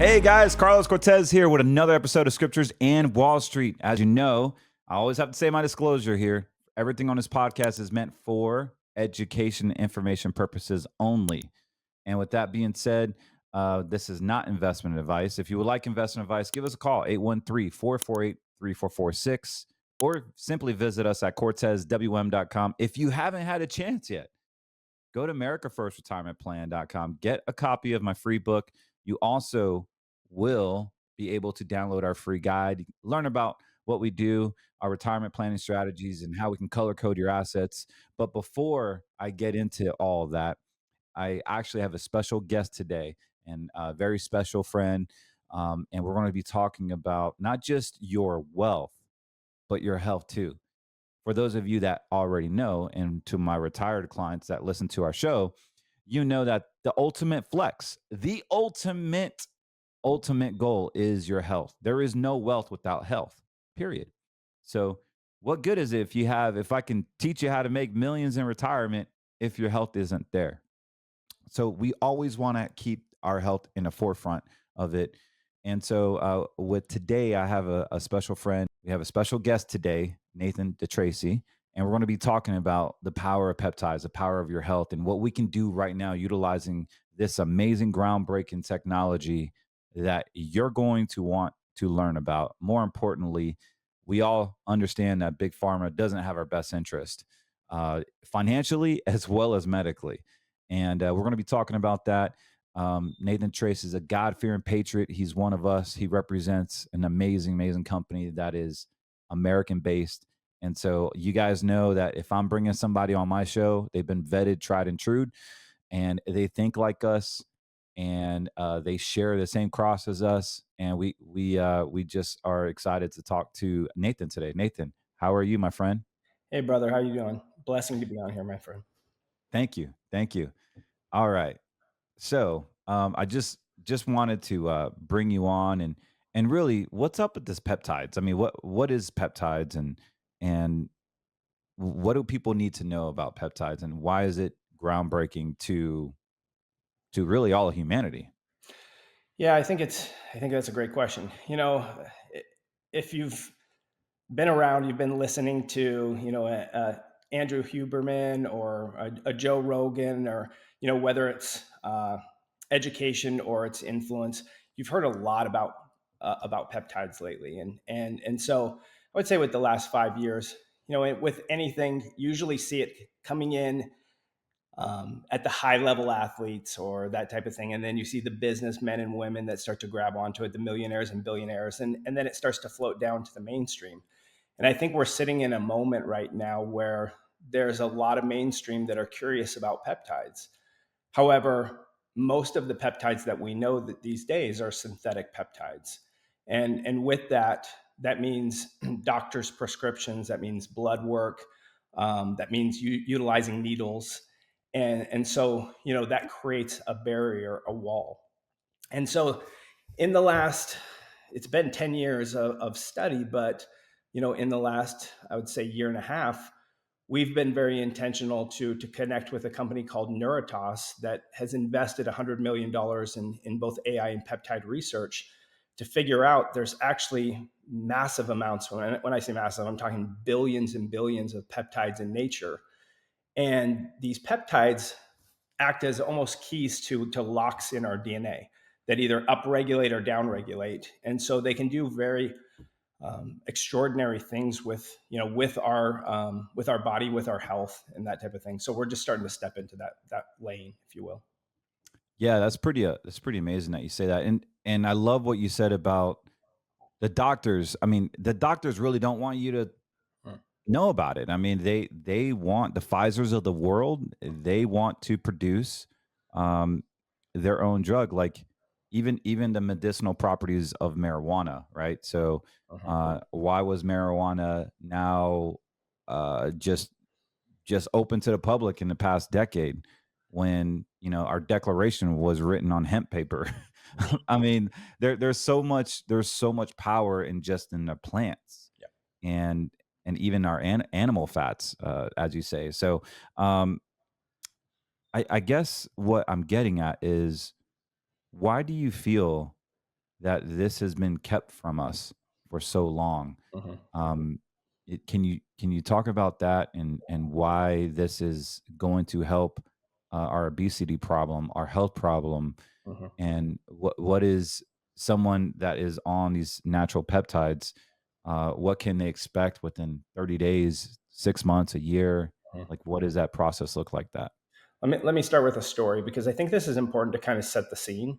Hey guys, Carlos Cortez here with another episode of Scriptures and Wall Street. As you know, I always have to say my disclosure here. Everything on this podcast is meant for education and information purposes only. And with that being said, this is not investment advice. If you would like investment advice, give us a call, 813-448-3446, or simply visit us at cortezwm.com. If you haven't had a chance yet, go to americafirstretirementplan.com. Get a copy of my free book. You also will be able to download our free guide, learn about what we do, our retirement planning strategies, and how we can color code your assets. But before I get into all of that, I actually have a special guest today and a very special friend. And we're going to be talking about not just your wealth, but your health too. For those of you that already know, and to my retired clients that listen to our show, you know that the ultimate flex, the ultimate goal is your health. There is no wealth without health, period. So, what good is it if I can teach you how to make millions in retirement if your health isn't there? So, we always want to keep our health in the forefront of it. And so, with today, I have a special friend. We have a special guest today, Nathan Detracy, and we're going to be talking about the power of peptides, the power of your health, and what we can do right now utilizing this amazing groundbreaking technology that you're going to want to learn about. More importantly, we all understand that big pharma doesn't have our best interest financially as well as medically. And we're going to be talking about that. Nathan Trace is a God-fearing patriot. He's one of us. He represents an amazing company that is American-based. And so you guys know that if I'm bringing somebody on my show, they've been vetted, tried and true, and they think like us, and they share the same cross as us. And we just are excited to talk to Nathan today. Nathan, how are you, my friend? Hey, brother, how you doing? Blessing to be on here, my friend. Thank you. All right. So I just wanted to bring you on and really, what's up with this peptides? I mean, what is peptides and what do people need to know about peptides and why is it groundbreaking to really all of humanity? Yeah, I think that's a great question. If you've been around, you've been listening to, Andrew Huberman or a Joe Rogan, or whether it's education or it's influence, you've heard a lot about peptides lately, and so I would say with the last 5 years, with anything, usually see it coming in at the high level athletes or that type of thing. And then you see the businessmen and women that start to grab onto it, the millionaires and billionaires, and then it starts to float down to the mainstream. And I think we're sitting in a moment right now where there's a lot of mainstream that are curious about peptides. However, most of the peptides that we know that these days are synthetic peptides. And with that, that means doctors' prescriptions, that means blood work, that means utilizing needles. And so, that creates a barrier, a wall. And so in the last, it's been 10 years of study, but, in the last, I would say, year and a half, we've been very intentional to connect with a company called Neuritas that has invested $100 million in both AI and peptide research to figure out there's actually massive amounts. When I say massive, I'm talking billions and billions of peptides in nature. And these peptides act as almost keys to locks in our DNA that either upregulate or downregulate. And so they can do very extraordinary things with our body, with our health, and that type of thing. So we're just starting to step into that lane, if you will. Yeah, that's pretty amazing that you say that. And I love what you said about the doctors. I mean, the doctors really don't want you to Mm. know about it. I mean, they want the Pfizers of the world. They want to produce um, their own drug, like even the medicinal properties of marijuana, right? So, Uh-huh. why was marijuana now just open to the public in the past decade when our declaration was written on hemp paper? I mean, there's so much power in just in the plants Yeah. and even our animal fats, as you say. So, um, I guess what I'm getting at is why do you feel? that this has been kept from us for so long. Mhm. Um, can you talk about that and why this is going to help our obesity problem, our health problem, Mhm. and what is someone that is on these natural peptides? What can they expect within 30 days, 6 months, a year? Mhm. Like, what does that process look like? That Let me start with a story because I think this is important to kind of set the scene.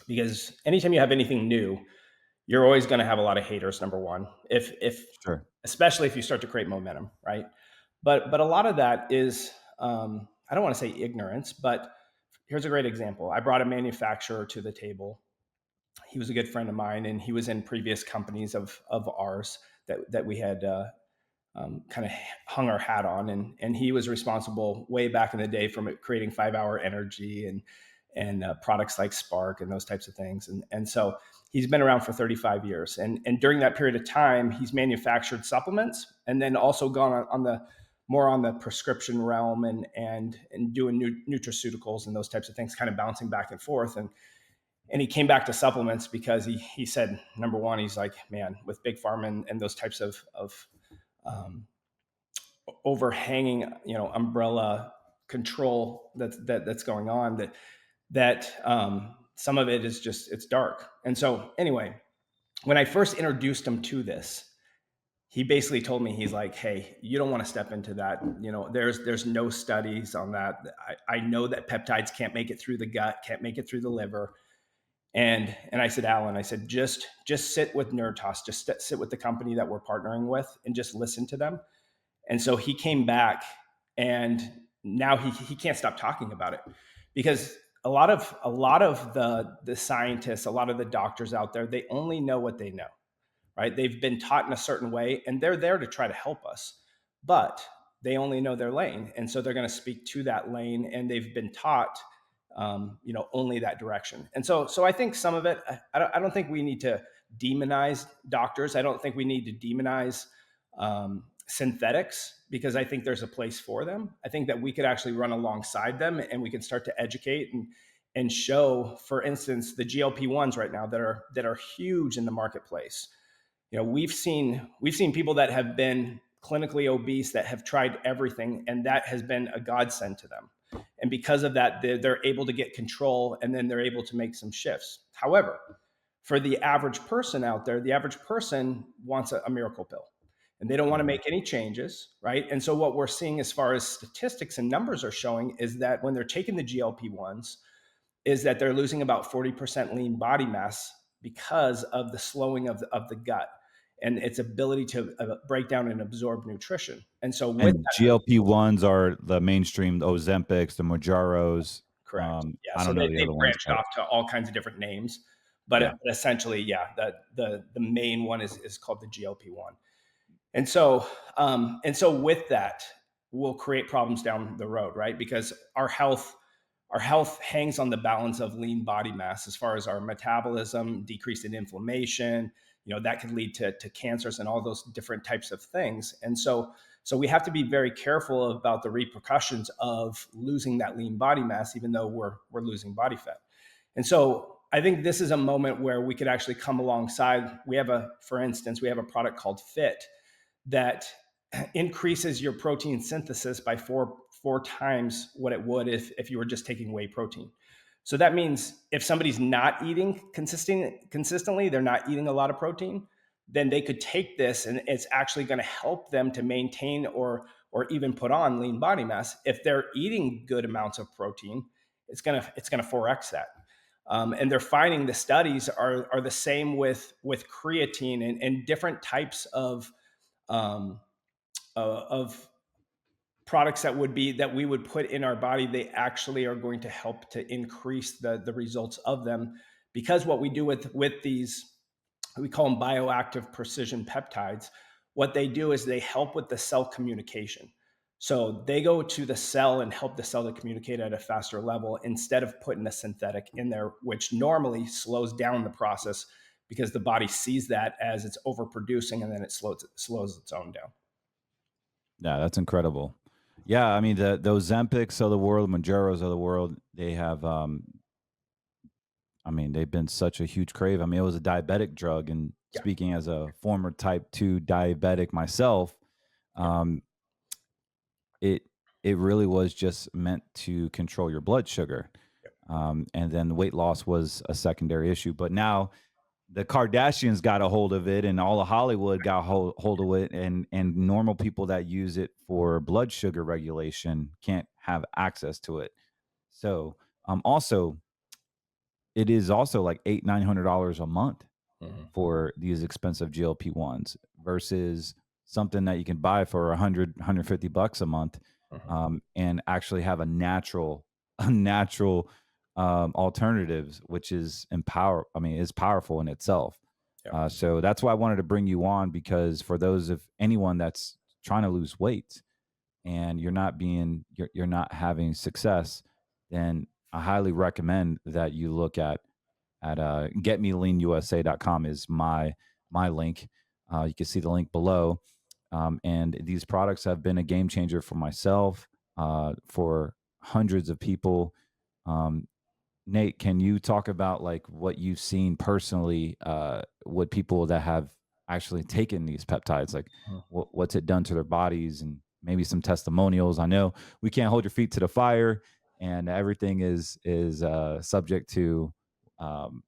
Because anytime you have anything new, you're always going to have a lot of haters. Number one, if sure, especially if you start to create momentum, right? But a lot of that is I don't want to say ignorance, but here's a great example. I brought a manufacturer to the table. He was a good friend of mine, and he was in previous companies of ours that we had kind of hung our hat on, and he was responsible way back in the day from creating 5 Hour Energy and products like Spark and those types of things, and so he's been around for 35 years, and during that period of time, he's manufactured supplements, and then also gone on the more on the prescription realm and doing nutraceuticals and those types of things, kind of bouncing back and forth, and he came back to supplements because he said number one, he's like, man, with big pharma and those types of um, overhanging, umbrella control that's going on, that some of it is just, it's dark. And so anyway, when I first introduced him to this, he basically told me, he's like, hey, you don't want to step into that. There's no studies on that. I know that peptides can't make it through the gut, can't make it through the liver. And I said, Alan, I said, just sit with Nerdtoss, just sit with the company that we're partnering with and just listen to them. And so he came back, and now he can't stop talking about it, because a lot of the scientists, a lot of the doctors out there, they only know what they know, right? They've been taught in a certain way, and they're there to try to help us, but they only know their lane, and so they're going to speak to that lane, and they've been taught, only that direction. And so I think some of it, I don't think we need to demonize doctors. I don't think we need to demonize synthetics, because I think there's a place for them. I think that we could actually run alongside them, and we can start to educate and show, for instance, the GLP-1s right now that are huge in the marketplace. We've seen people that have been clinically obese that have tried everything, and that has been a godsend to them. And because of that, they're able to get control, and then they're able to make some shifts. However, for the average person out there, the average person wants a miracle pill, and they don't want to Mhm. make any changes, right? And so what we're seeing as far as statistics and numbers are showing is that when they're taking the GLP-1s, is that they're losing about 40% lean body mass because of the slowing of the gut and its ability to break down and absorb nutrition. And so with And GLP-1s are the mainstream, the Ozempics, the Mounjaros. correct. Yeah. I So don't know the they've other ones, branched but off to all kinds of different names, yeah. but essentially, yeah, the main one is called the GLP-1. And so with that, we'll create problems down the road, right? Because our health hangs on the balance of lean body mass, as far as our metabolism, decrease in inflammation, that could lead to cancers and all those different types of things. And so we have to be very careful about the repercussions of losing that lean body mass, even though we're losing body fat. And so I think this is a moment where we could actually come alongside. For instance, we have a product called Fit that increases your protein synthesis by four times what it would if you were just taking whey protein. So that means if somebody's not eating consistently, they're not eating a lot of protein, then they could take this, and it's actually going to help them to maintain or even put on lean body mass. If they're eating good amounts of protein, it's gonna 4x that. And they're finding the studies are the same with creatine and different types um, of products that we would put in our body. They actually are going to help to increase the results of them, because what we do with these, we call them bioactive precision peptides. What they do is they help with the cell communication. So they go to the cell and help the cell to communicate at a faster level, instead of putting a synthetic in there, which normally slows down the process, because the body sees that as it's overproducing, and then it slows its own down. Yeah, that's incredible. Yeah, I mean, the Ozempics of the world, Mounjaros of the world, they have, I mean, they've been such a huge crave. I mean, it was a diabetic drug, and Yeah. speaking as a former type 2 diabetic myself, Yeah. um, it it really was just meant to control your blood sugar. Yeah. And then weight loss was a secondary issue. But now the Kardashians got a hold of it, and all of Hollywood got hold of it, and normal people that use it for blood sugar regulation can't have access to it. So, also, it is also like $800-900 a month Mhm. for these expensive GLP-1s versus something that you can buy for 100, $150 a month, Mhm. and actually have a natural a natural, alternatives, which is is powerful in itself. Yeah. So that's why I wanted to bring you on, because for those of anyone that's trying to lose weight and you're not having success, then I highly recommend that you look at getmeleanusa.com is my link. You can see the link below. And these products have been a game changer for myself, for hundreds of people. Um, Nate, can you talk about like what you've seen personally, with people that have actually taken these peptides? Like, Mhm. what's it done to their bodies, and maybe some testimonials? I know we can't hold your feet to the fire, and everything is subject to, um,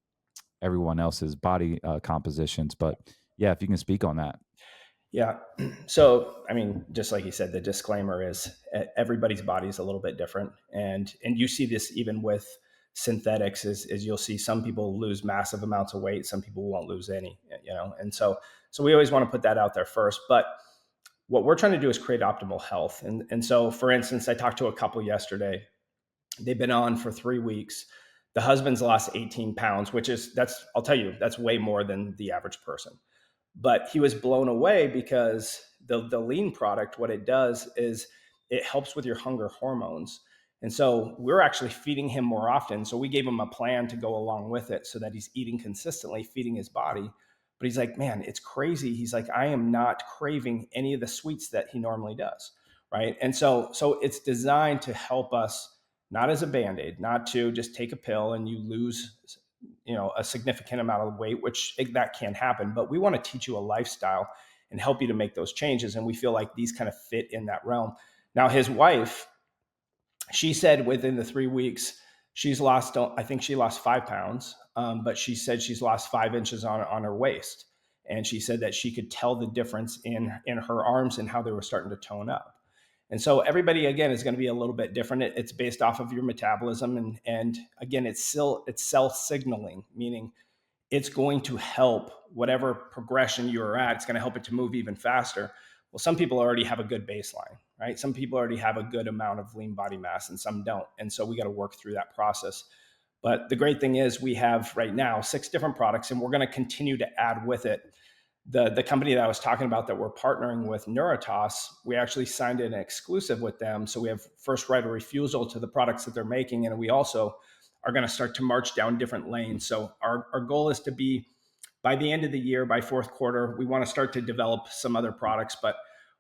everyone else's body, compositions. But yeah, if you can speak on that. Yeah. So, I mean, just like you said, the disclaimer is everybody's body is a little bit different, and you see this even with synthetics. Is you'll see some people lose massive amounts of weight, some people won't lose any. And so we always want to put that out there first. But what we're trying to do is create optimal health. And so, for instance, I talked to a couple yesterday. They've been on for 3 weeks. The husband's lost 18 pounds, which is I'll tell you, that's way more than the average person. But he was blown away because the lean product, what it does is it helps with your hunger hormones. And so we're actually feeding him more often. So we gave him a plan to go along with it so that he's eating consistently, feeding his body. But he's like, man, it's crazy. He's like, I am not craving any of the sweets that he normally does. Right. And so it's designed to help us, not as a band-aid, not to just take a pill and you lose a significant amount of weight, which that can happen. But we want to teach you a lifestyle and help you to make those changes, and we feel like these kind of fit in that realm. Now his wife, she said within the 3 weeks she's lost, I think she lost 5 pounds, but she said she's lost 5 inches on her waist, and she said that she could tell the difference in her arms and how they were starting to tone up. And so everybody again is going to be a little bit different. It's based off of your metabolism, and again, it's self signaling, meaning it's going to help whatever progression you're at. It's going to help it to move even faster. Well, some people already have a good baseline, right? Some people already have a good amount of lean body mass and some don't. And so we got to work through that process. But the great thing is we have right now 6 different products, and we're going to continue to add with it. The company that I was talking about that we're partnering with, Neuritos, we actually signed an exclusive with them. So we have first right of refusal to the products that they're making. And we also are going to start to march down different lanes. So our goal is to be, by the end of the year, by fourth quarter, we want to start to develop some other products, but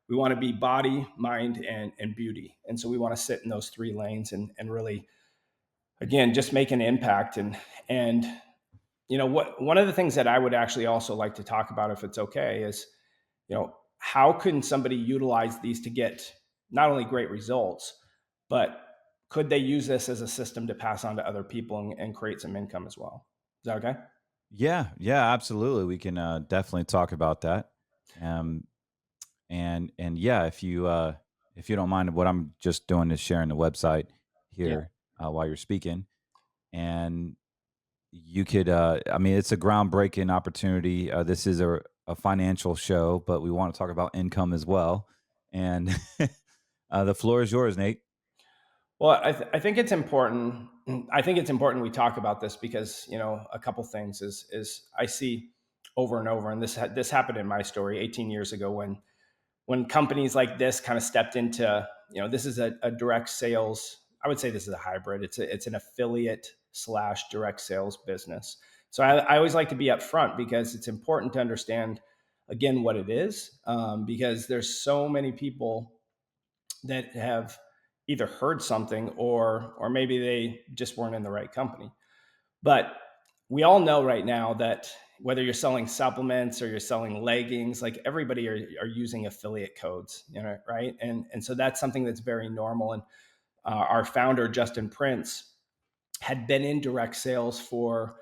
we want to be body, mind, and beauty. And so we want to sit in those 3 lanes and really, again, just make an impact. And what one of the things that I would actually also like to talk about, if it's okay, is how can somebody utilize these to get not only great results, but could they use this as a system to pass on to other people and create some income as well? Is that okay? Yeah, yeah, absolutely. We can, definitely talk about that. Um, and yeah, if you don't mind, what I'm just doing is sharing the website Yeah. here, while you're speaking, and you could, I mean, it's a groundbreaking opportunity. This is a financial show, but we want to talk about income as well. And the floor is yours, Nate. Well, I think it's important. I think it's important we talk about this because a couple things is I see over and over, and this happened in my story 18 years ago when companies like this kind of stepped into, this is a direct sales. I would say this is a hybrid. It's an affiliate slash direct sales business. So I always like to be upfront because it's important to understand again what it is, because there's so many people that have either heard something or maybe they just weren't in the right company. But we all know right now that whether you're selling supplements or you're selling leggings, like everybody are using affiliate codes, right? And so that's something that's very normal. And our founder, Justin Prince, had been in direct sales for,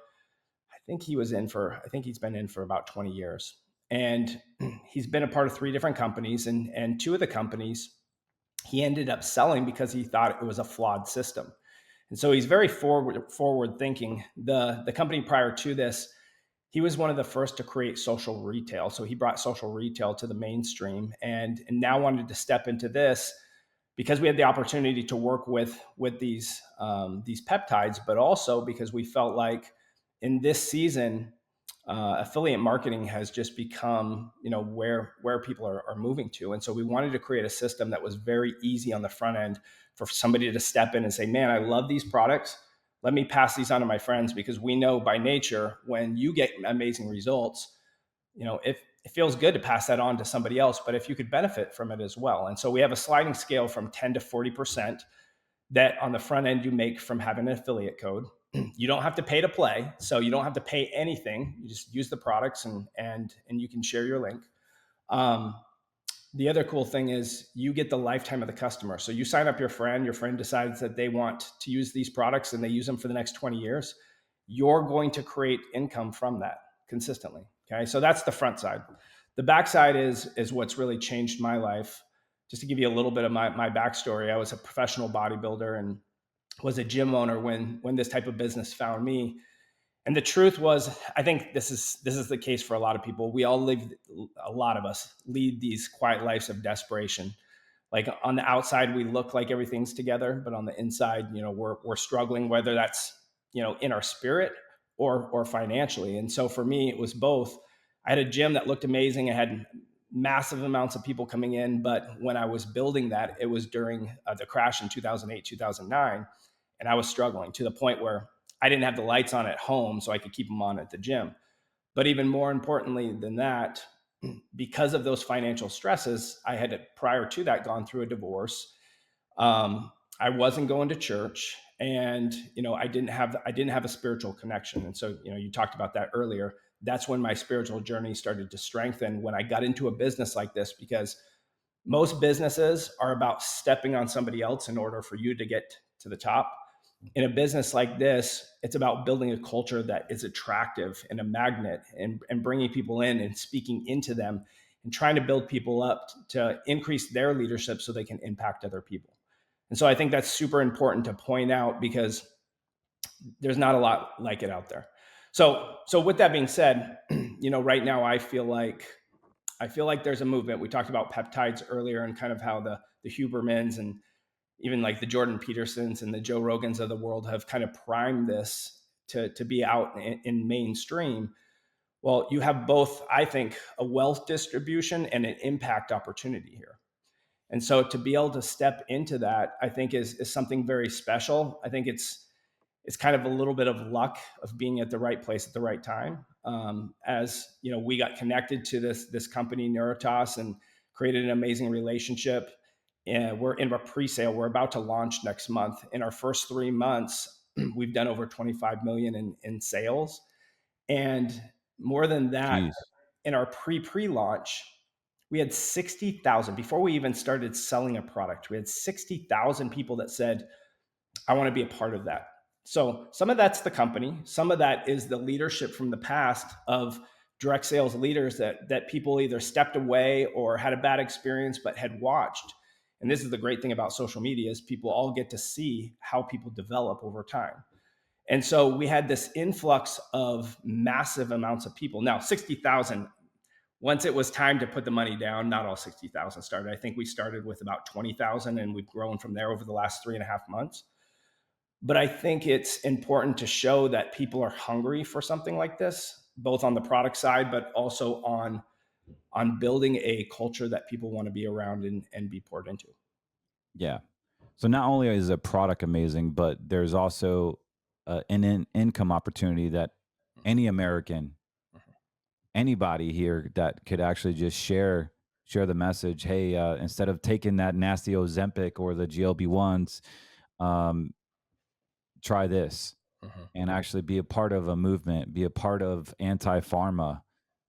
I think he's been in for about 20 years. And he's been a part of three different companies, and two of the companies he ended up selling because he thought it was a flawed system. And so he's very forward thinking. The company prior to this, he was one of the first to create social retail. So he brought social retail to the mainstream, and now wanted to step into this because we had the opportunity to work with these peptides, but also because we felt like in this season, affiliate marketing has just become, where people are moving to. And so we wanted to create a system that was very easy on the front end for somebody to step in and say, man, I love these products, let me pass these on to my friends, because we know by nature when you get amazing results, it feels good to pass that on to somebody else, but if you could benefit from it as well. And so we have a sliding scale from 10 to 40% that on the front end you make from having an affiliate code. You don't have to pay to play, so you don't have to pay anything. You just use the products, and you can share your link. Um, the other cool thing is you get the lifetime of the customer. So you sign up your friend decides that they want to use these products and they use them for the next 20 years. You're going to create income from that consistently. Okay. So that's the front side. The back side is what's really changed my life. Just to give you a little bit of my backstory, I was a professional bodybuilder and was a gym owner when this type of business found me. And the truth was, I think this is the case for a lot of people. We all live, a lot of us lead these quiet lives of desperation. Like on the outside, we look like everything's together, but on the inside, we're struggling, whether that's, in our spirit or financially. And so for me, it was both. I had a gym that looked amazing. I had massive amounts of people coming in, but when I was building that, it was during the crash in 2008, 2009, and I was struggling to the point where I didn't have the lights on at home so I could keep them on at the gym. But even more importantly than that, because of those financial stresses, I had prior to that gone through a divorce. I wasn't going to church, and I didn't have a spiritual connection. And so you talked about that earlier. That's when my spiritual journey started to strengthen when I got into a business like this, because most businesses are about stepping on somebody else in order for you to get to the top. In a business like this, it's about building a culture that is attractive and a magnet, and bringing people in and speaking into them and trying to build people up to increase their leadership so they can impact other people. And so I think that's super important to point out, because there's not a lot like it out there. So with that being said, right now I feel like there's a movement. We talked about peptides earlier and kind of how the Hubermans and even like the Jordan Petersons and the Joe Rogans of the world have kind of primed this to be out in mainstream. Well, you have both, I think, a wealth distribution and an impact opportunity here. And so to be able to step into that, I think is something very special. I think it's kind of a little bit of luck of being at the right place at the right time. As we got connected to this company Neurotos and created an amazing relationship. And we're in a pre-sale. We're about to launch next month. In our first 3 months, we've done over 25 million in sales, and more than that, Jeez. in our pre-launch, we had 60,000 before we even started selling a product. We had 60,000 people that said, I want to be a part of that. So some of that's the company, some of that is the leadership from the past of direct sales leaders that people either stepped away or had a bad experience but had watched. And this is the great thing about social media, is people all get to see how people develop over time. And so we had this influx of massive amounts of people. Now, 60,000, once it was time to put the money down, not all 60,000 started. I think we started with about 20,000, and we've grown from there over the last 3.5 months. But I think it's important to show that people are hungry for something like this, both on the product side, but also on building a culture that people want to be around and be poured into. Yeah. So not only is a product amazing, but there's also an income opportunity that any American, anybody here that could actually just share the message. Hey, instead of taking that nasty Ozempic or the GLB ones, um, try this. Mhm. and actually be a part of a movement, be a part of anti-pharma,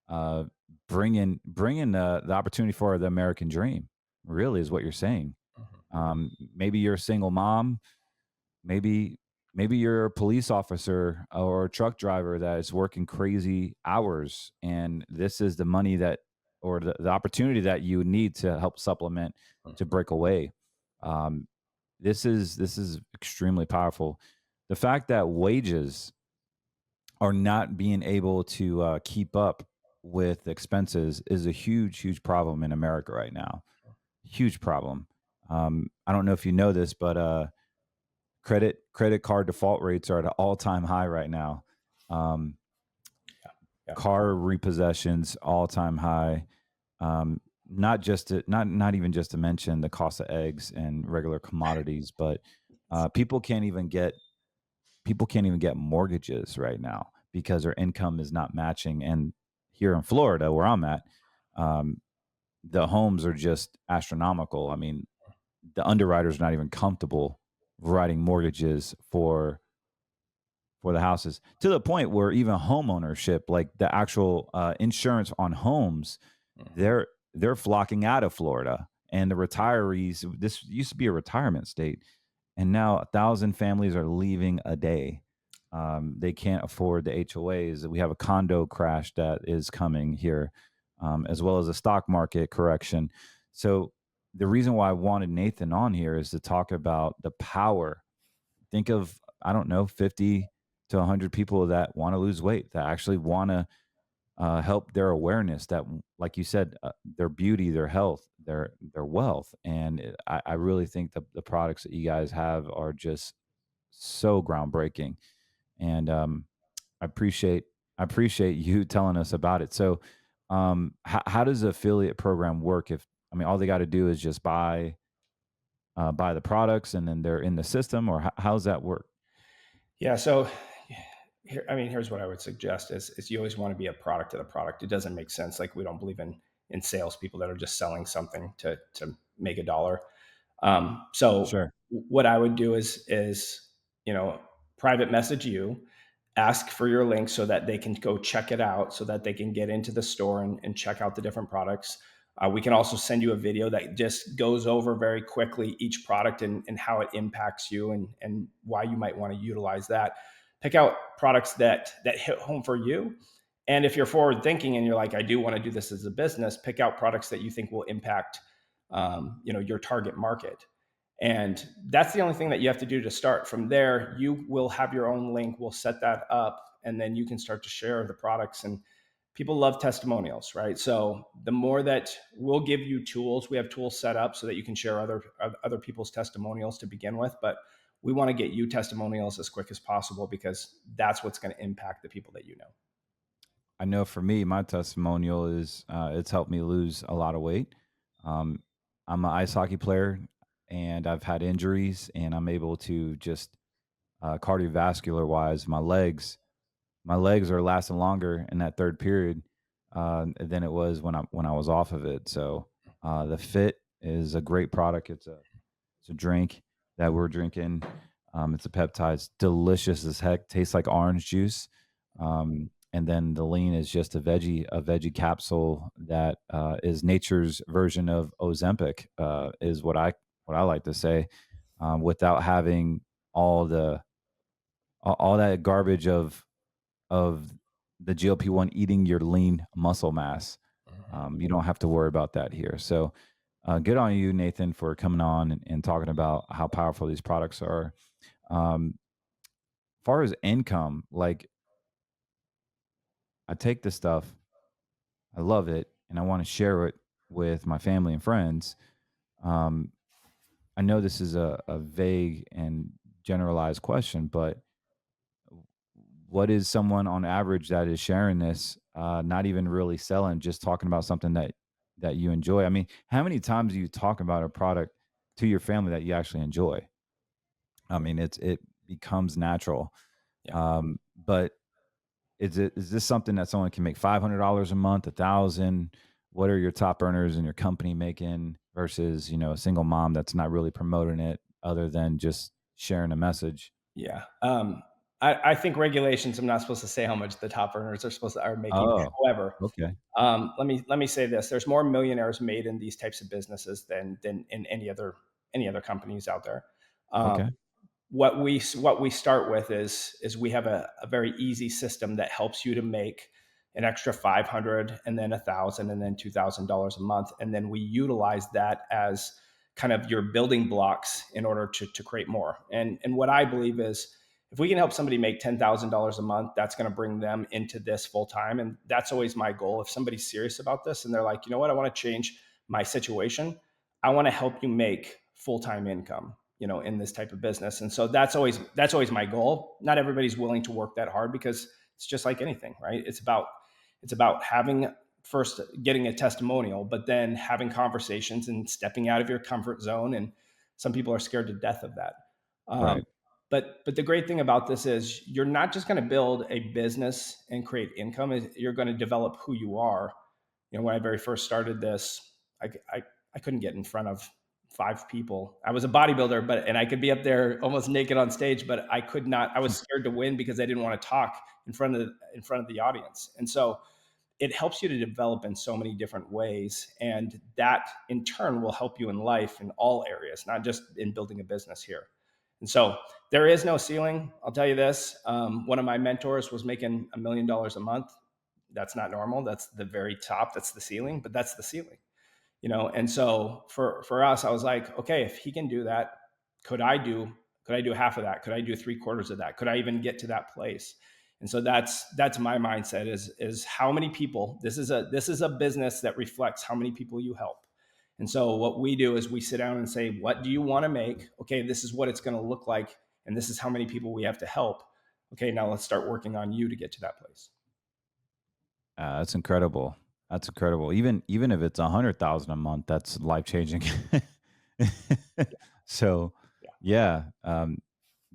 uh, bringing the opportunity for the American dream. Really, is what you're saying. Mhm. Maybe you're a single mom. Maybe maybe you're a police officer or a truck driver that is working crazy hours, and this is the money that or the opportunity that you need to help supplement to Mhm. break away. Um, this is extremely powerful. The fact that wages are not being able to keep up with expenses is a huge problem in America right now. Huge problem. I don't know if you know this, but credit card default rates are at an all-time high right now. Um, Yeah. car repossessions all-time high. Not just to, not even just to mention the cost of eggs and regular commodities, but people can't even get mortgages right now because their income is not matching. And here in Florida, where I'm at, um, the homes are just astronomical. I mean, the underwriter's not even comfortable writing mortgages for the houses, to the point where even home ownership, like the actual insurance on homes, Mhm. they're flocking out of Florida. And the retirees, this used to be a retirement state, and now 1,000 families are leaving a day. They can't afford the HOAs. We have a condo crash that is coming here, as well as a stock market correction. So the reason why I wanted Nathan on here is to talk about the power. Think of, I don't know, 50 to 100 people that want to lose weight, that actually want to help their awareness, that, like you said, their beauty, their health, their wealth. And I really think the products that you guys have are just so groundbreaking. And I appreciate I appreciate you telling us about it. So, how does the affiliate program work? If I mean, all they got to do is just buy the products, and then they're in the system, or how's that work? Yeah. So, here, I mean, here's what I would suggest: is you always want to be a product of the product. It doesn't make sense. Like we don't believe in salespeople that are just selling something to make a dollar. So Sure. what I would do is you know private message you, ask for your link so that they can go check it out, so that they can get into the store and check out the different products. We can also send you a video that just goes over very quickly each product and how it impacts you and why you might want to utilize that. Pick out products that hit home for you. And if you're forward thinking and you're like, I do want to do this as a business, pick out products that you think will impact your target market. And that's the only thing that you have to do to start. From there, you will have your own link. We'll set that up, and then you can start to share the products. And people love testimonials, right? So the more that we'll give you tools, we have tools set up so that you can share other people's testimonials to begin with. But we want to get you testimonials as quick as possible because that's what's going to impact the people that you know. I know for me, my testimonial is it's helped me lose a lot of weight. Um, I'm an ice hockey player, and I've had injuries, and I'm able to just cardiovascular wise, my legs are lasting longer in that third period than it was when I was off of it. So the Fit is a great product. It's a drink that we're drinking. It's a peptides, delicious as heck. Tastes like orange juice. And then the lean is just a veggie capsule that is nature's version of Ozempic. Is what I like to say, without having all the all that garbage of the GLP-1 eating your lean muscle mass. Mhm. You don't have to worry about that here. So, good on you, Nathan, for coming on and talking about how powerful these products are. Far as income, like, I take this stuff, I love it, and I want to share it with my family and friends. Um, I know this is a vague and generalized question, but what is someone on average that is sharing this, not even really selling, just talking about something that you enjoy? I mean, how many times do you talk about a product to your family that you actually enjoy? I mean, it becomes natural. Yeah. But is this something that someone can make $500 a month, 1,000? What are your top earners in your company making versus, a single mom that's not really promoting it other than just sharing a message? Yeah. I think regulations. I'm not supposed to say how much the top earners are making. Oh, However, okay. let me say this: there's more millionaires made in these types of businesses than in any other companies out there. Um, Okay. what we start with is we have a very easy system that helps you to make an extra 500 and then 1,000 and then $2,000 a month, and then we utilize that as kind of your building blocks in order to create more. And what I believe is, if we can help somebody make $10,000 a month, that's going to bring them into this full time. And that's always my goal. If somebody's serious about this and they're like, you know what, I want to change my situation, I want to help you make full time income, in this type of business. And so that's always my goal. Not everybody's willing to work that hard, because it's just like anything, right? It's about having, first getting a testimonial, but then having conversations and stepping out of your comfort zone. And some people are scared to death of that. Um, Right. but the great thing about this is, you're not just going to build a business and create income. You're going to develop who you are. When I very first started this, I, I, I couldn't get in front of five people. I was a bodybuilder, and I could be up there almost naked on stage, but I could not. I was scared to win because I didn't want to talk in front of the audience. And so it helps you to develop in so many different ways, and that in turn will help you in life in all areas, not just in building a business here. And so there is no ceiling. I'll tell you this: one of my mentors was making $1 million a month. That's not normal. That's the very top. That's the ceiling, but that's the ceiling. And so for us, I was like, okay, if he can do that, could i do could I do half of that? Could I do three-quarters of that? Could I even get to that place? And so that's my mindset: is how many people. This is a business that reflects how many people you help. And so what we do is we sit down and say, what do you want to make? Okay, this is what it's going to look like, and this is how many people we have to help. Okay, now let's start working on you to get to that place. That's incredible. That's incredible. Even if it's 100,000 a month, that's life changing. So, Yeah, yeah,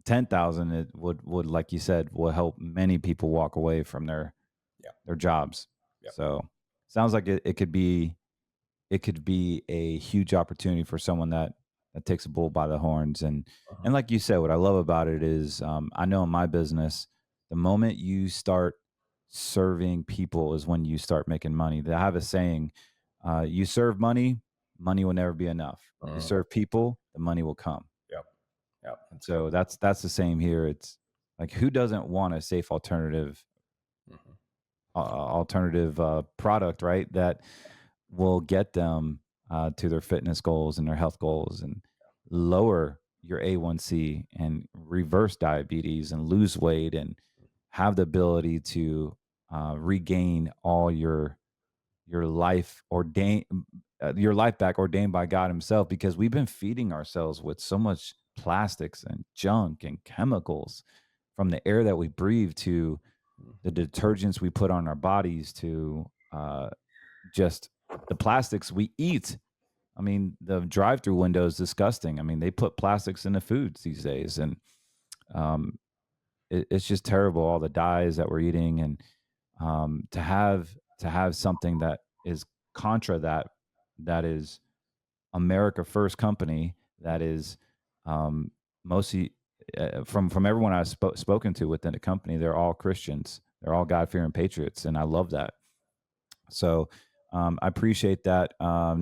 10,000 it would like you said will help many people walk away from yeah, their jobs. yeah. So, sounds like it could be a huge opportunity for someone that takes a bull by the horns. And Uh-huh. like you said, what I love about it is, I know in my business, the moment you start serving people is when you start making money. I have a saying: you serve money, money will never be enough. You Uh-huh. serve people, the money will come. Yep, yep. That's good. So that's the same here. It's like, who doesn't want a safe Mhm. alternative product, right? That will get them to their fitness goals and their health goals, and lower your A1C and reverse diabetes and lose weight and have the ability to regain all your life back, ordained by God Himself, because we've been feeding ourselves with so much plastics and junk and chemicals, from the air that we breathe to the Mhm. detergents we put on our bodies to just the plastics we eat. I mean, the drive-through window is disgusting. I mean, they put plastics in the foods these days, and um, it's just terrible. All the dyes that we're eating, and to have something that is contra that, that is America First company, that is um, mostly from everyone I've spoken to within the company, they're all Christians. They're all God fearing patriots, and I love that. So I appreciate that,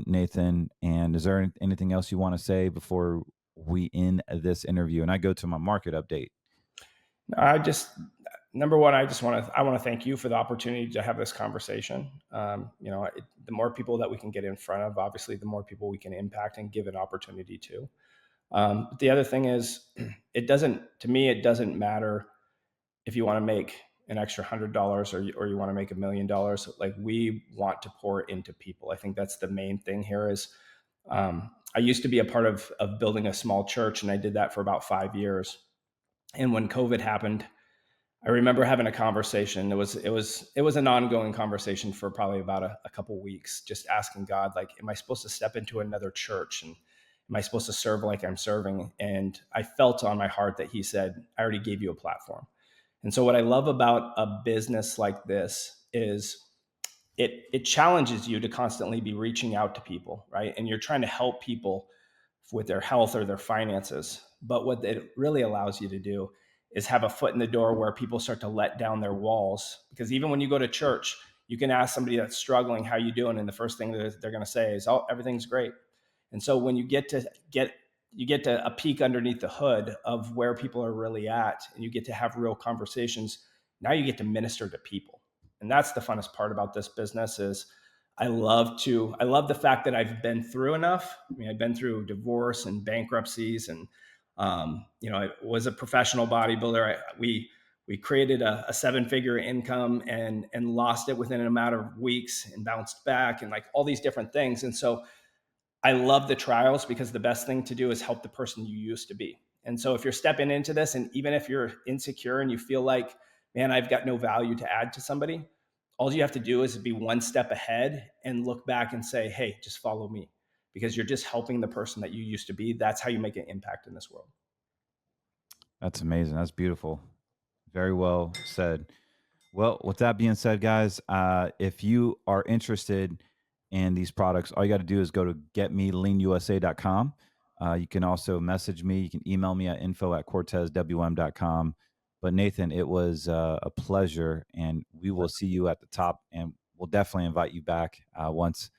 Nathan. And is there anything else you want to say before we end this interview and I go to my market update? I just Number one, I want to thank you for the opportunity to have this conversation. The more people that we can get in front of, obviously, the more people we can impact and give an opportunity to. But the other thing is, to me, it doesn't matter if you want to make an extra $100 or you want to make $1 million. Like, we want to pour into people. I think that's the main thing here. I used to be a part of building a small church, and I did that for about 5 years. And when COVID happened, I remember having a conversation. It was an ongoing conversation for probably about a couple weeks, just asking God, like, am I supposed to step into another church, and am I supposed to serve like I'm serving? And I felt on my heart that He said, I already gave you a platform. And so what I love about a business like this is, it challenges you to constantly be reaching out to people, right? And you're trying to help people with their health or their finances. But what it really allows you to do is have a foot in the door where people start to let down their walls. Because even when you go to church, you can ask somebody that's struggling, how you doing? And the first thing that they're going to say is, oh, everything's great. And so when you get a peek underneath the hood of where people are really at, and you get to have real conversations, now you get to minister to people. And that's the funnest part about this business is I love the fact that I've been through enough. I mean, I've been through divorce and bankruptcies, and I was a professional bodybuilder. We created a 7-figure income and lost it within a matter of weeks and bounced back, and like all these different things. And so I love the trials, because the best thing to do is help the person you used to be. And so if you're stepping into this, and even if you're insecure and you feel like, man, I've got no value to add to somebody, all you have to do is be one step ahead and look back and say, hey, just follow me, because you're just helping the person that you used to be. That's how you make an impact in this world. That's amazing. That's beautiful. Very well said. Well, with that being said, guys, if you are interested in these products, all you got to do is go to getmeleanusa.com. You can also message me. You can email me at info@cortezwm.com. But Nathan, it was a pleasure, and we will see you at the top, and we'll definitely invite you back once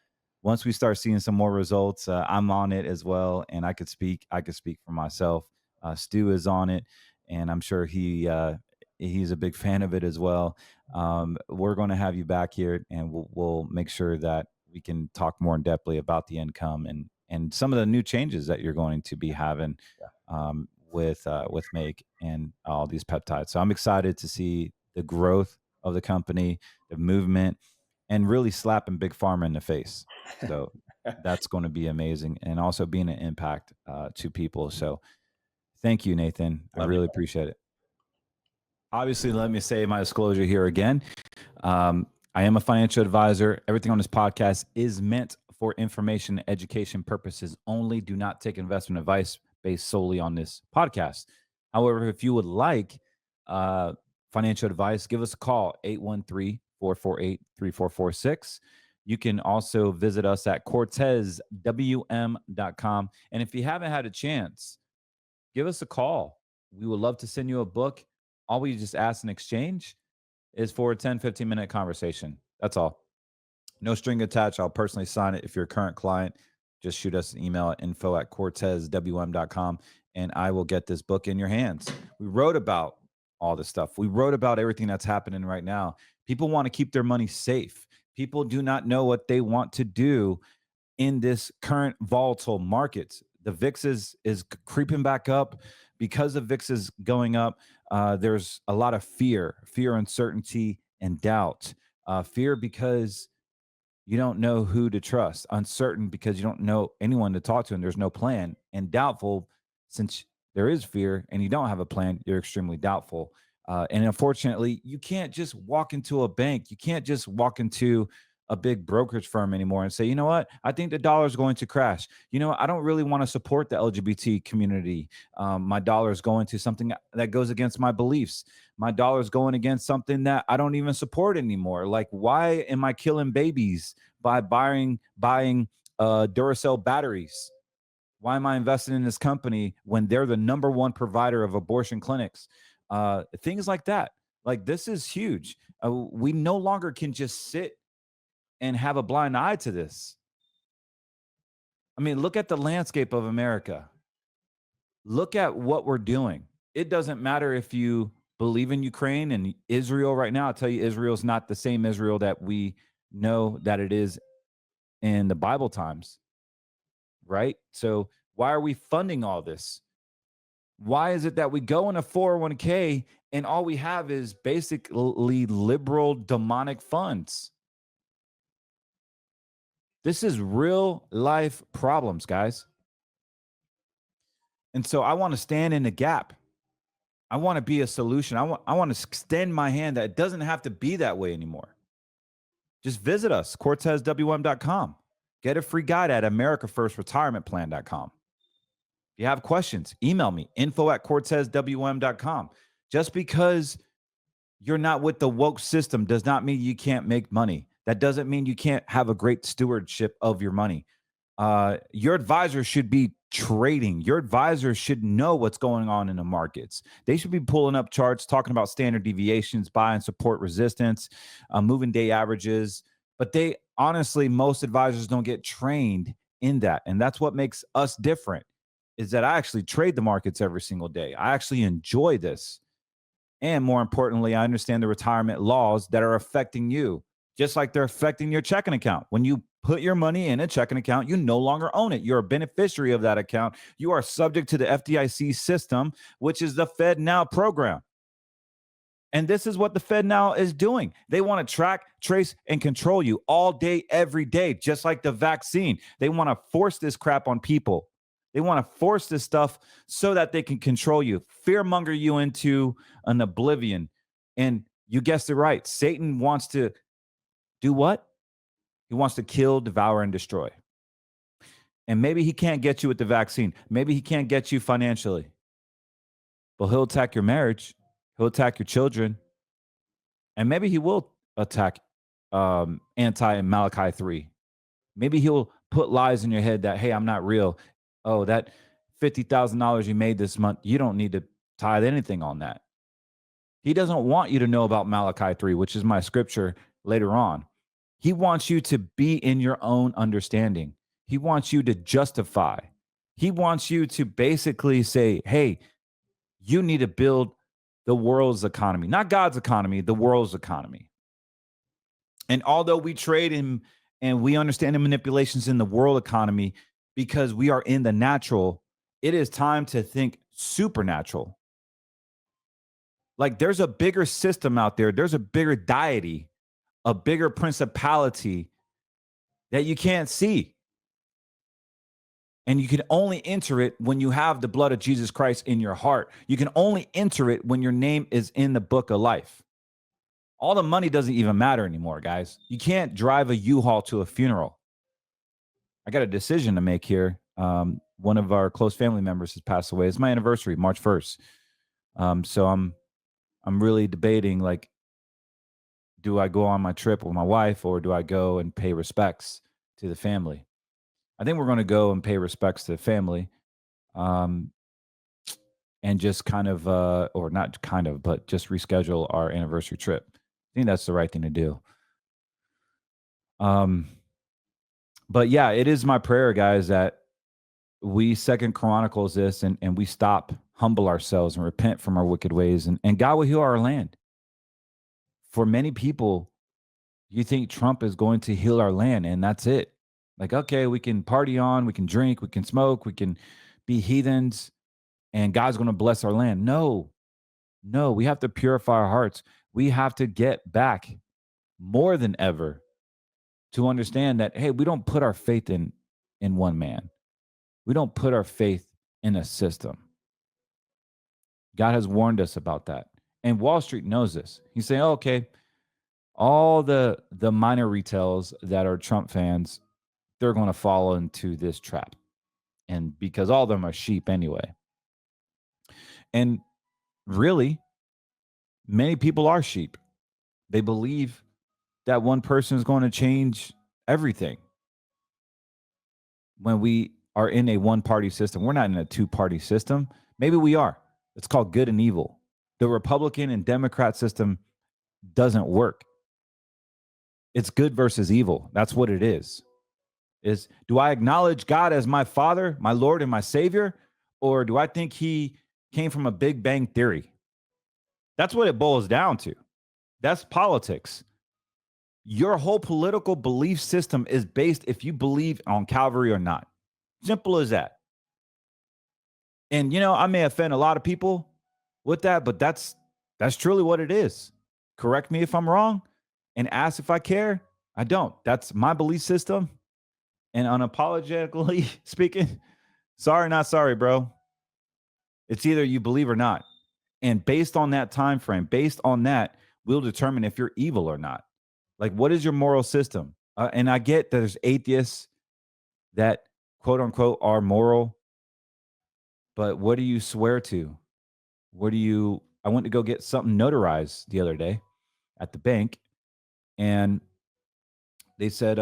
we start seeing some more results. I'm on it as well, and I could speak for myself. Stu is on it, and I'm sure he's a big fan of it as well. We're going to have you back here, and we'll make sure that we can talk more in depthly about the income and some of the new changes that you're going to be having with Make and all these peptides. So I'm excited to see the growth of the company, the movement, and really slapping big pharma in the face. So that's going to be amazing, and also being an impact to people. So thank you, Nathan. I Love you. really appreciate it. Obviously, let me say my disclosure here again. I am a financial advisor. Everything on this podcast is meant for information and education purposes only. Do not take investment advice based solely on this podcast. However, if you would like financial advice, give us a call, 813-448-3446. You can also visit us at cortezwm.com. And if you haven't had a chance, give us a call. We would love to send you a book. All we just ask in exchange is for a 10, 15-minute conversation. That's all. No string attached. I'll personally sign it. If you're a current client, just shoot us an email at info@cortezwm.com, and I will get this book in your hands. We wrote about all this stuff. We wrote about everything that's happening right now. People want to keep their money safe. People do not know what they want to do in this current volatile market. The VIX is creeping back up. Because of VIX is going up, there's a lot of fear, uncertainty, and doubt. Fear because you don't know who to trust. Uncertain because you don't know anyone to talk to and there's no plan. And doubtful, since there is fear and you don't have a plan, you're extremely doubtful. And unfortunately, you can't just walk into a bank. You can't just walk into a big brokerage firm anymore and say, you know what, I think the dollar is going to crash. You know, I don't really want to support the LGBT community. My dollar is going to something that goes against my beliefs. My dollar is going against something that I don't even support anymore. Like, why am I killing babies by buying Duracell batteries? Why am I investing in this company when they're the number one provider of abortion clinics? Things like that. Like, this is huge. We no longer can just sit and have a blind eye to this. I mean, look at the landscape of America. Look at what we're doing. It doesn't matter if you believe in Ukraine and Israel right now. I'll tell you, Israel's not the same Israel that we know that it is in the Bible times, right? So why are we funding all this? Why is it that we go in a 401k and all we have is basically liberal demonic funds? This is real life problems, guys. And so I want to stand in the gap. I want to be a solution. I want to extend my hand that it doesn't have to be that way anymore. Just visit us, cortezwm.com. Get a free guide at americafirstretirementplan.com. If you have questions, email me, info@cortezwm.com. Just because you're not with the woke system does not mean you can't make money. That doesn't mean you can't have a great stewardship of your money. Your advisor should be trading. Your advisor should know what's going on in the markets. They should be pulling up charts, talking about standard deviations, buy and support resistance, moving day averages. But they honestly, most advisors don't get trained in that. And that's what makes us different is that I actually trade the markets every single day. I actually enjoy this. And more importantly, I understand the retirement laws that are affecting you, just like they're affecting your checking account. When you put your money in a checking account, you no longer own it. You're a beneficiary of that account. You are subject to the FDIC system, which is the Fed Now program. And this is what the Fed Now is doing. They want to track, trace, and control you all day, every day, just like the vaccine. They want to force this crap on people. They want to force this stuff so that they can control you, fearmonger you into an oblivion. And you guessed it right. Satan wants to do what? He wants to kill, devour, and destroy. And maybe he can't get you with the vaccine. Maybe he can't get you financially, but he'll attack your marriage. He'll attack your children. And maybe he will attack anti Malachi 3. Maybe he'll put lies in your head that, hey, I'm not real. Oh, that $50,000 you made this month, you don't need to tithe anything on that. He doesn't want you to know about Malachi 3, which is my scripture later on. He wants you to be in your own understanding. He wants you to justify. He wants you to basically say, hey, you need to build the world's economy, not God's economy, the world's economy. And although we trade in and we understand the manipulations in the world economy because we are in the natural, it is time to think supernatural. Like there's a bigger system out there, there's a bigger deity, a bigger principality that you can't see. And you can only enter it when you have the blood of Jesus Christ in your heart. You can only enter it when your name is in the book of life. All the money doesn't even matter anymore, guys. You can't drive a U-Haul to a funeral. I got a decision to make here. One of our close family members has passed away. It's my anniversary, March 1st. So I'm really debating, like, do I go on my trip with my wife or do I go and pay respects to the family? I think we're going to go and pay respects to the family, um, and just kind of, or not kind of, but just reschedule our anniversary trip. I think that's the right thing to do. Um, but yeah, it is my prayer, guys, that we Second Chronicles this and we stop, humble ourselves, and repent from our wicked ways, and God will heal our land. For many people, you think Trump is going to heal our land, and that's it. Like, okay, we can party on, we can drink, we can smoke, we can be heathens, and God's going to bless our land. No, no, we have to purify our hearts. We have to get back more than ever to understand that, hey, we don't put our faith in one man. We don't put our faith in a system. God has warned us about that. And Wall Street knows this. He's saying, oh, okay, all the minor retails that are Trump fans, they're going to fall into this trap. And because all of them are sheep anyway. And really, many people are sheep. They believe that one person is going to change everything. When we are in a one party system, we're not in a two-party system. Maybe we are. It's called good and evil. The Republican and Democrat system doesn't work. It's good versus evil. That's what it is. Is do I acknowledge God as my Father, my Lord, and my Savior? Or do I think he came from a Big Bang theory? That's what it boils down to. That's politics. Your whole political belief system is based if you believe on Calvary or not. Simple as that. And I may offend a lot of people with that, but that's truly what it is. Correct me if I'm wrong and ask if I care. I don't. That's my belief system. And unapologetically speaking, sorry, not sorry, bro. It's either you believe or not. And based on that time frame, based on that, we'll determine if you're evil or not. Like, what is your moral system? And I get that there's atheists that quote unquote are moral, but what do you swear to? I went to go get something notarized the other day at the bank, and they said,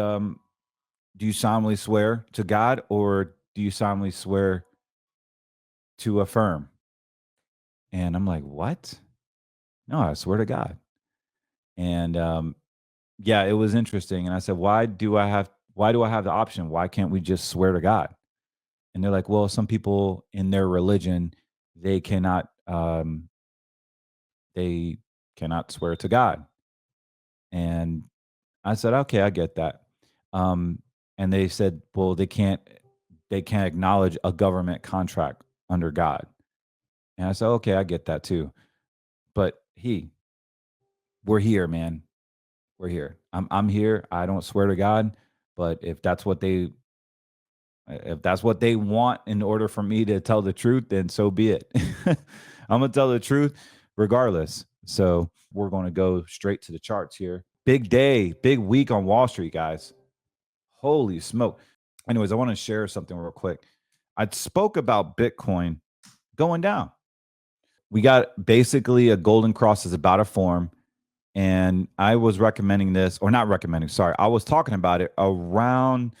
do you solemnly swear to God or do you solemnly swear to affirm? And I'm like, what? No, I swear to God. And yeah, it was interesting. And I said, why do I have the option? Why can't we just swear to God? And they're like, well, some people in their religion, they cannot they cannot swear to God. And I said, okay, I get that. Um, and they said, well, they can't acknowledge a government contract under God. And I said, okay, I get that too. But we're here, man. We're here. I'm here. I don't swear to God, but if that's what they want in order for me to tell the truth, then so be it. I'm gonna tell the truth regardless. So we're gonna go straight to the charts here. Big day, big week on Wall Street, guys. Holy smoke. Anyways, I want to share something real quick. I spoke about Bitcoin going down. We got basically a golden cross is about to form. And I was recommending this, or not recommending, sorry. I was talking about it around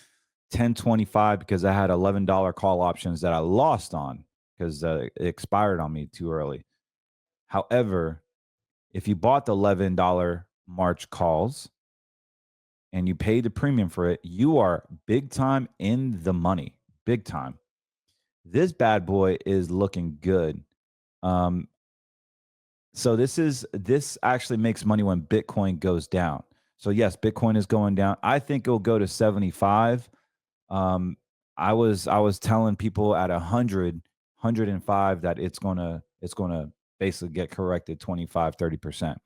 1025 because I had $11 call options that I lost on because it expired on me too early. However, if you bought the $11 March calls and you paid the premium for it, you are big time in the money. Big time. This bad boy is looking good. Um, so this actually makes money when Bitcoin goes down. So yes, Bitcoin is going down. I think it'll go to 75. Um, I was telling people at 105 that it's gonna basically get corrected 25, 30%.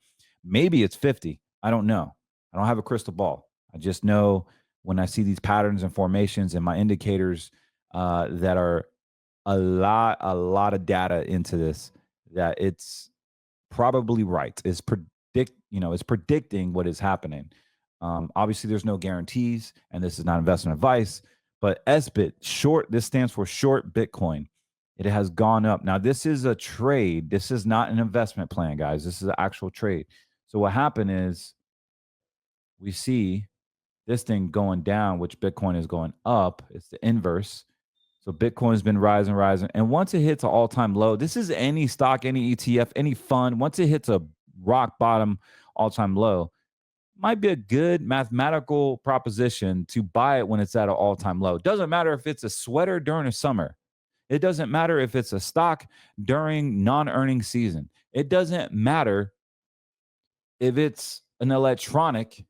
Maybe it's 50. I don't know. I don't have a crystal ball. I just know when I see these patterns and formations and my indicators that are a lot of data into this, that it's probably right. It's predicting what is happening. Obviously, there's no guarantees, and this is not investment advice. But SBIT short, this stands for short Bitcoin. It has gone up. Now, this is a trade. This is not an investment plan, guys. This is an actual trade. So what happened is we see this thing going down, which Bitcoin is going up. It's the inverse. So Bitcoin has been rising, rising. And once it hits an all-time low, this is any stock, any ETF, any fund, once it hits a rock bottom all-time low, might be a good mathematical proposition to buy it when it's at an all-time low. Doesn't matter if it's a sweater during the summer. It doesn't matter if it's a stock during non-earning season. It doesn't matter if it's an electronic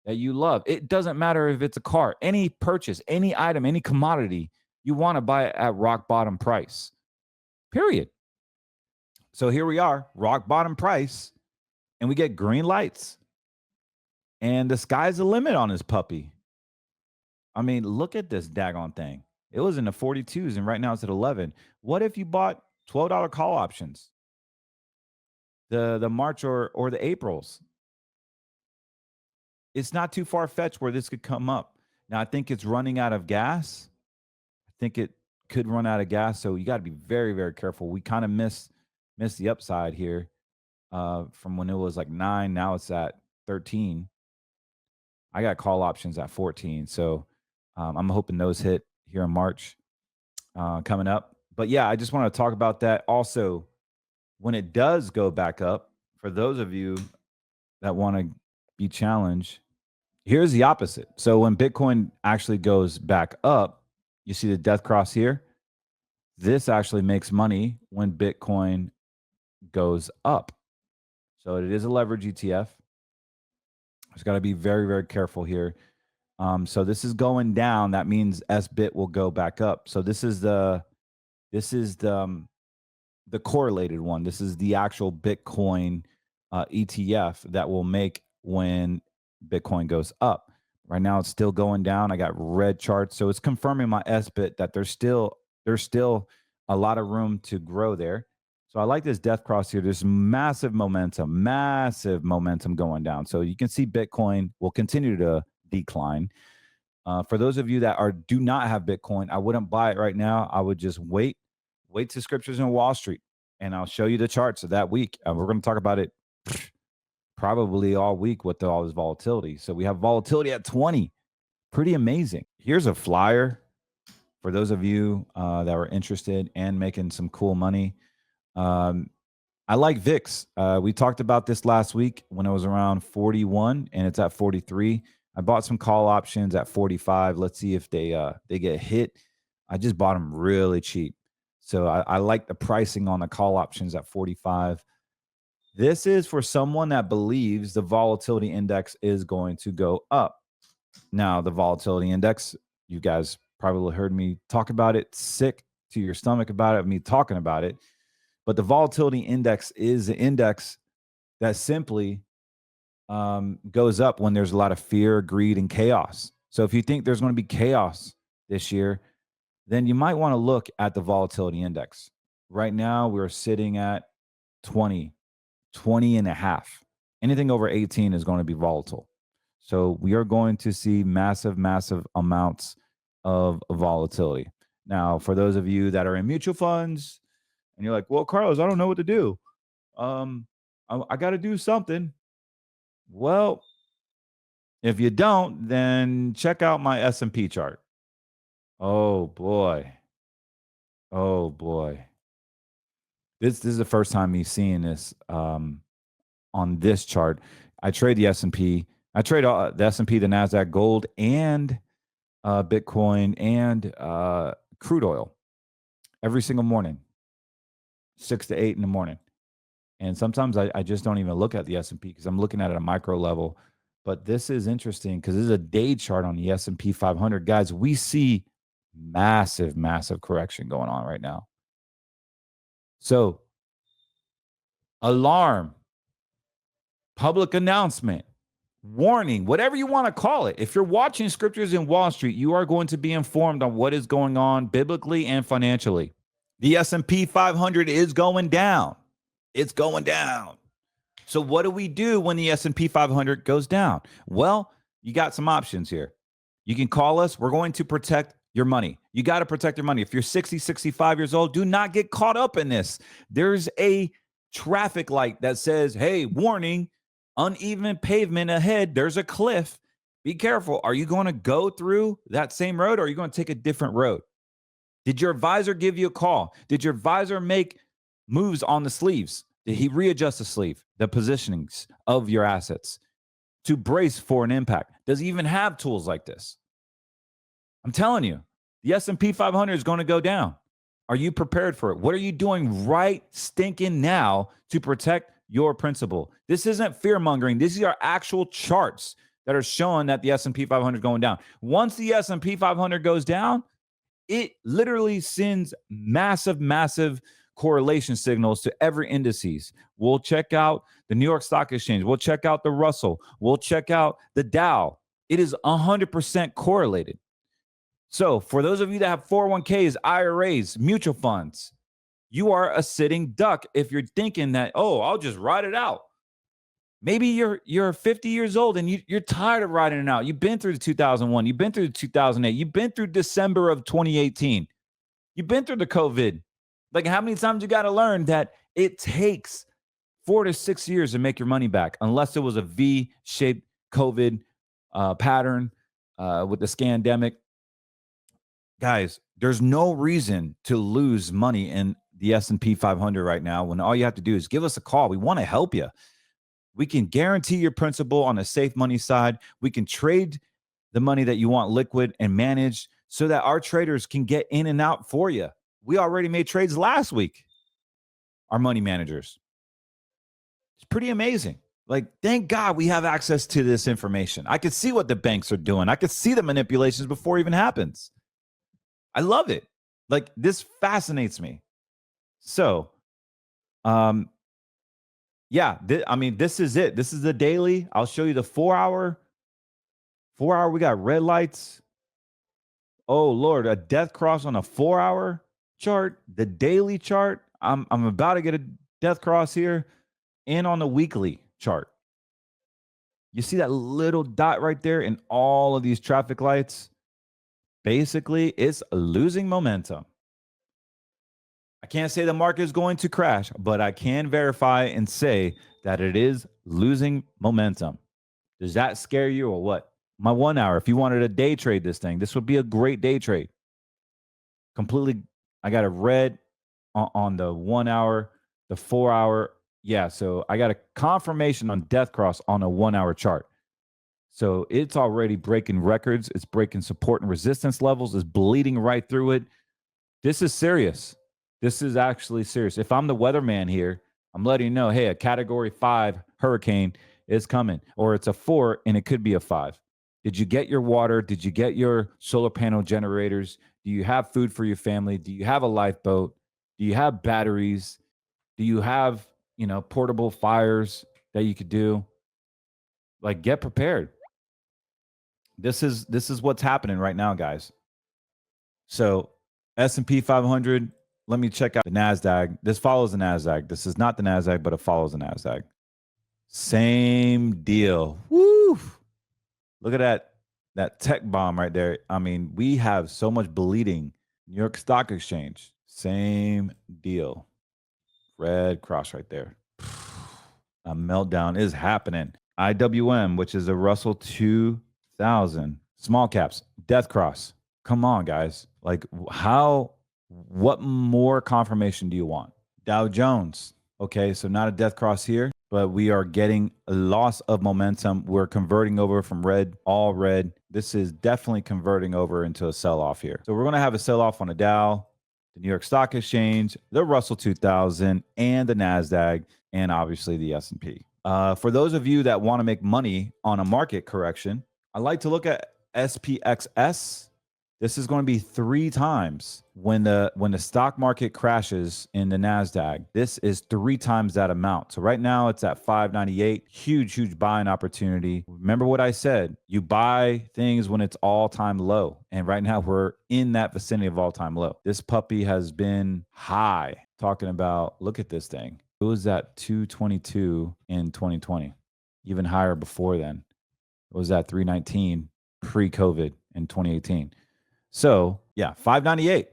that you love. It doesn't matter if it's a car, any purchase, any item, any commodity, you want to buy it at rock bottom price. Period. So here we are, rock bottom price, and we get green lights. And the sky's the limit on this puppy. I mean, look at this daggone thing. It was in the 42s and right now it's at 11. What if you bought $12 call options? The March or the Aprils. It's not too far fetched where this could come up. Now I think it's running out of gas. I think it could run out of gas, so you got to be very, very careful. We kind of missed the upside here from when it was like 9. Now it's at 13. I got call options at 14, so I'm hoping those hit here in March coming up. But yeah, I just want to talk about that. Also, when it does go back up, for those of you that want to be challenged, here's the opposite. So when Bitcoin actually goes back up, you see the death cross here. This actually makes money when Bitcoin goes up. So it is a leverage ETF. Just got to be very, very careful here. So this is going down. That means SBIT will go back up. So this is the correlated one. This is the actual Bitcoin ETF that will make when Bitcoin goes up. Right now, it's still going down. I got red charts, so it's confirming my SBIT that there's still a lot of room to grow there. So I like this death cross here. There's massive momentum going down. So you can see Bitcoin will continue to decline. For those of you that do not have Bitcoin, I wouldn't buy it right now. I would just wait to scriptures in Wall Street, and I'll show you the charts of that week. We're going to talk about it probably all week with all this volatility. So we have volatility at 20. Pretty amazing. Here's a flyer for those of you that were interested and making some cool money. Um, I like VIX. We talked about this last week when it was around 41 and it's at 43. I bought some call options at 45. Let's see if they get hit. I just bought them really cheap. So I like the pricing on the call options at 45. This is for someone that believes the volatility index is going to go up. Now, the volatility index, you guys probably heard me talk about it, sick to your stomach about it, me talking about it. But the volatility index is the index that simply goes up when there's a lot of fear, greed, and chaos. So if you think there's going to be chaos this year, then you might want to look at the volatility index. Right now, we're sitting at 20, 20 and a half. Anything over 18 is going to be volatile. So we are going to see massive, massive amounts of volatility. Now, for those of you that are in mutual funds and you're like, well, Carlos, I don't know what to do. I got to do something. Well, if you don't, then check out my S&P chart. Oh boy. Oh boy. This is the first time me seeing this on this chart. I trade the S&P. I trade the S&P, the NASDAQ, gold, and Bitcoin, and crude oil every single morning, 6 to 8 in the morning. And sometimes I just don't even look at the S&P because I'm looking at it at a micro level. But this is interesting because this is a day chart on the S&P 500. Guys, we see massive, massive correction going on right now. So, alarm, public announcement, warning, whatever you want to call it. If you're watching Scriptures in Wall Street, you are going to be informed on what is going on biblically and financially. The S&P 500 is going down. It's going down. So what do we do when the S&P 500 goes down? Well, you got some options here. You can call us. We're going to protect your money. You got to protect your money. If you're 60, 65 years old, do not get caught up in this. There's a traffic light that says, hey, warning, uneven pavement ahead. There's a cliff. Be careful. Are you going to go through that same road or are you going to take a different road? Did your advisor give you a call? Did your advisor make moves on the sleeves? Did he readjust the sleeve, the positionings of your assets to brace for an impact? Does he even have tools like this? I'm telling you, the S&P 500 is going to go down. Are you prepared for it? What are you doing right stinking now to protect your principal? This isn't fear mongering. These are actual charts that are showing that the S&P 500 is going down. Once the S&P 500 goes down, it literally sends massive, massive correlation signals to every indices. We'll check out the New York Stock Exchange. We'll check out the Russell. We'll check out the Dow. It is 100% correlated. So for those of you that have 401ks, IRAs, mutual funds, you are a sitting duck if you're thinking that, oh, I'll just ride it out. Maybe you're 50 years old and you're tired of riding it out. You've been through the 2001. You've been through the 2008. You've been through December of 2018. You've been through the COVID. Like, how many times you got to learn that it takes 4 to 6 years to make your money back, unless it was a V-shaped COVID pattern with the scandemic. Guys, there's no reason to lose money in the S&P 500 right now when all you have to do is give us a call. We want to help you. We can guarantee your principal on the safe money side. We can trade the money that you want liquid and managed so that our traders can get in and out for you. We already made trades last week, our money managers. It's pretty amazing. Like, thank God we have access to this information. I could see what the banks are doing. I could see the manipulations before it even happens. I love it. Like, this fascinates me. So, yeah, this is it. This is the daily. I'll show you the 4 hour. 4 hour, we got red lights. Oh, Lord, a death cross on a 4 hour chart, the daily chart. I'm about to get a death cross here, and on the weekly chart. You see that little dot right there in all of these traffic lights? Basically, it's losing momentum. I can't say the market is going to crash, but I can verify and say that it is losing momentum. Does that scare you or what? My 1 hour, if you wanted to day trade this thing, this would be a great day trade. Completely, I got a red on the 1 hour, the 4 hour. Yeah, so I got a confirmation on Death Cross on a 1 hour chart. So it's already breaking records. It's breaking support and resistance levels. It's bleeding right through it. This is serious. This is actually serious. If I'm the weatherman here, I'm letting you know, hey, a category 5 hurricane is coming, or it's a 4 and it could be a 5. Did you get your water? Did you get your solar panel generators? Do you have food for your family? Do you have a lifeboat? Do you have batteries? Do you have, portable fires that you could do? Like, get prepared. This is what's happening right now, guys. So S&P 500, let me check out the NASDAQ. This follows the NASDAQ. This is not the NASDAQ, but it follows the NASDAQ. Same deal. Woo! Look at that tech bomb right there. I mean, we have so much bleeding. New York Stock Exchange, same deal. Red cross right there. A meltdown is happening. IWM, which is a Russell 2000. Small caps, death cross. Come on, guys. Like, what more confirmation do you want? Dow Jones. Okay, so not a death cross here, but we are getting a loss of momentum. We're converting over from red, all red. This is definitely converting over into a sell off here. So we're going to have a sell off on the Dow, the New York Stock Exchange, the Russell 2000, and the NASDAQ, and obviously the S&P. For those of you that want to make money on a market correction, I like to look at SPXS. This is going to be 3 times when the stock market crashes in the NASDAQ. This is 3 times that amount. So right now it's at 598. Huge buying opportunity. Remember what I said. You buy things when it's all-time low. And right now we're in that vicinity of all-time low. This puppy has been high. Talking about, look at this thing. It was at 222 in 2020. Even higher before then. It was at 319 pre-COVID in 2018. So yeah, 598.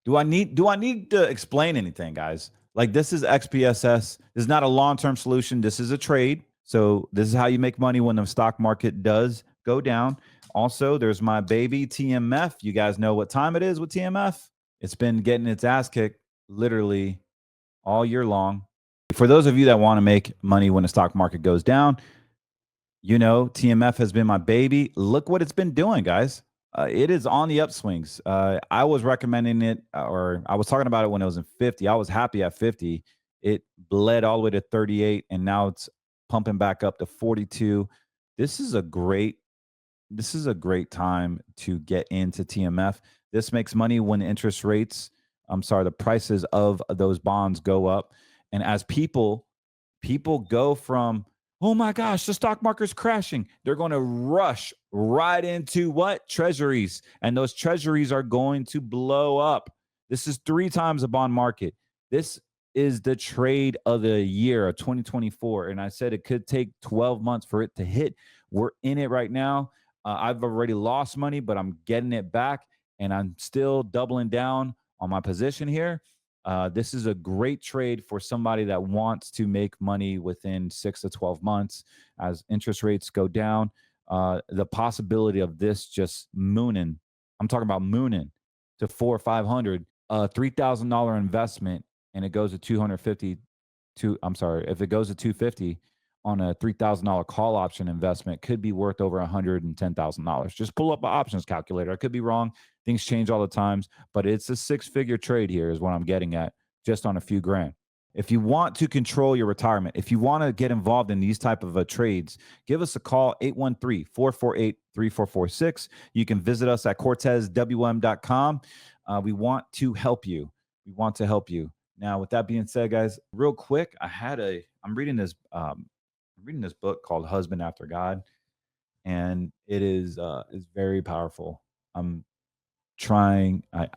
Do I need to explain anything, guys? Like, this is XPSS. This is not a long-term solution. This is a trade. So this is how you make money when the stock market does go down. Also, there's my baby TMF. You guys know what time it is with TMF. It's been getting its ass kicked literally all year long. For those of you that want to make money when the stock market goes down, TMF has been my baby. Look what it's been doing, guys. It is on the upswings. I was recommending it, or I was talking about it when it was in 50. I was happy at 50. It bled all the way to 38, and now it's pumping back up to 42. This is a great time to get into TMF. This makes money when the prices of those bonds go up. And as people go from, oh my gosh, the stock market's crashing, they're going to rush right into what? Treasuries. And those treasuries are going to blow up. This is 3 times the bond market. This is the trade of the year of 2024. And I said it could take 12 months for it to hit. We're in it right now. I've already lost money, but I'm getting it back. And I'm still doubling down on my position here. This is a great trade for somebody that wants to make money within 6 to 12 months as interest rates go down. The possibility of this just mooning, I'm talking about mooning to 400 or 500, $3,000 investment, and it goes to 250 if it goes to 250 on a $3,000 call option investment, could be worth over $110,000. Just pull up an options calculator. I could be wrong. Things change all the times, but it's a 6-figure trade here is what I'm getting at, just on a few grand. If you want to control your retirement, if you want to get involved in these type of trades, give us a call, 813-448-3446. You can visit us at cortezwm.com. We want to help you. Now, with that being said, guys, real quick, I'm reading this book called Husband After God, and it is very powerful. I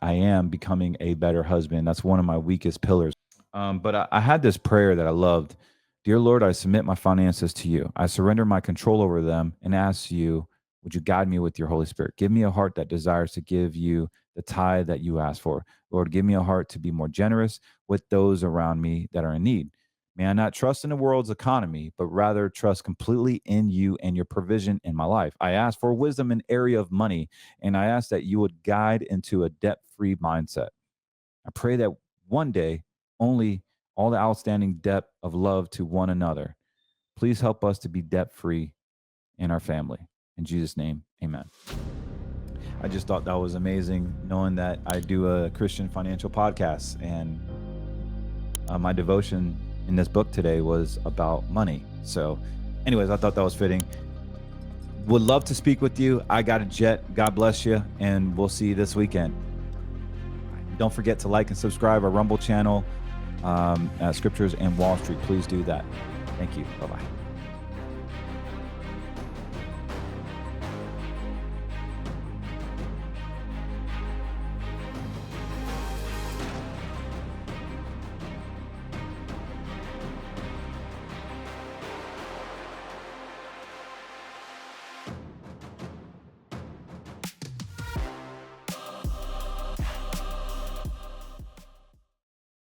am becoming a better husband. That's one of my weakest pillars. But I had this prayer that I loved. Dear Lord, I submit my finances to you. I surrender my control over them and ask you, would you guide me with your Holy Spirit? Give me a heart that desires to give you the tithe that you ask for. Lord, give me a heart to be more generous with those around me that are in need. May I not trust in the world's economy, but rather trust completely in you and your provision in my life. I ask for wisdom in area of money, and I ask that you would guide into a debt-free mindset. I pray that one day only all the outstanding debt of love to one another. Please help us to be debt-free in our family. In Jesus' name, amen. I just thought that was amazing, knowing that I do a Christian financial podcast, and my devotion in this book today was about money. So anyways, I thought that was fitting. Would love to speak with you. I got a jet. God bless you, and we'll see you this weekend. Don't forget to like and subscribe our Rumble channel, Scriptures and Wallstreet. Please do that. Thank you. Bye-bye.